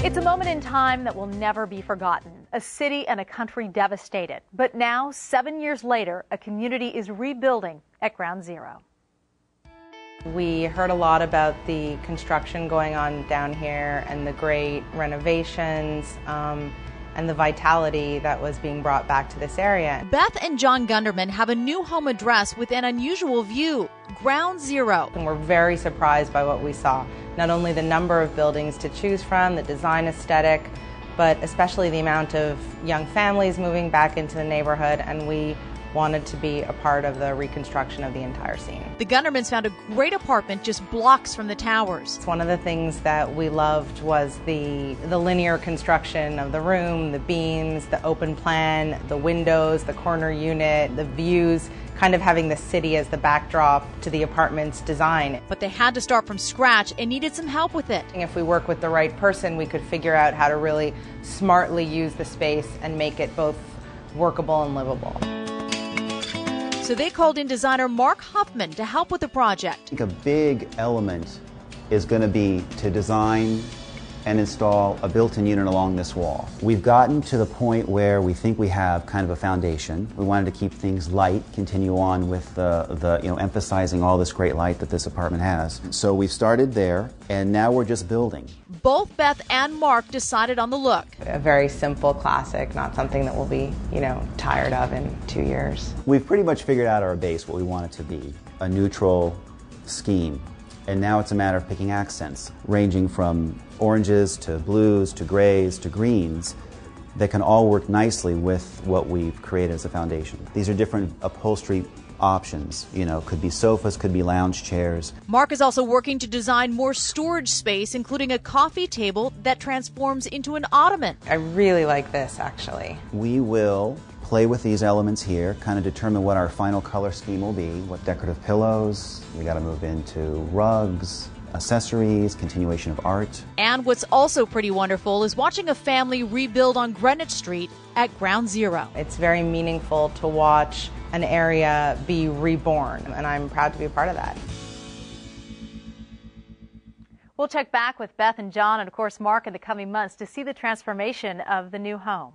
It's a moment in time that will never be forgotten. A city and a country devastated. But now, 7 years later, a community is rebuilding at ground zero. We heard a lot about the construction going on down here and the great renovations and the vitality that was being brought back to this area. Beth and John Gunderman have a new home address with an unusual view, ground zero. And we're very surprised by what we saw. Not only the number of buildings to choose from, the design aesthetic, but especially the amount of young families moving back into the neighborhood, and we wanted to be a part of the reconstruction of the entire scene. The Gundermans found a great apartment just blocks from the towers. One of the things that we loved was the linear construction of the room, the beams, the open plan, the windows, the corner unit, the views, kind of having the city as the backdrop to the apartment's design. But they had to start from scratch and needed some help with it. If we work with the right person, we could figure out how to really smartly use the space and make it both workable and livable. So they called in designer Mark Huffman to help with the project. I think a big element is going to be to design and install a built-in unit along this wall. We've gotten to the point where we think we have kind of a foundation. We wanted to keep things light, continue on with emphasizing all this great light that this apartment has. So we started there, and now we're just building. Both Beth and Mark decided on the look. A very simple classic, not something that we'll be, tired of in 2 years. We've pretty much figured out our base, what we want it to be, a neutral scheme. And now it's a matter of picking accents, ranging from oranges to blues to grays to greens that can all work nicely with what we've created as a foundation. These are different upholstery options, could be sofas, could be lounge chairs. Mark is also working to design more storage space, including a coffee table that transforms into an ottoman. I really like this, actually. We will play with these elements here, kind of determine what our final color scheme will be, what decorative pillows, we got to move into rugs, accessories, continuation of art. And what's also pretty wonderful is watching a family rebuild on Greenwich Street at ground zero. It's very meaningful to watch an area be reborn, and I'm proud to be a part of that. We'll check back with Beth and John and, of course, Mark in the coming months to see the transformation of the new home.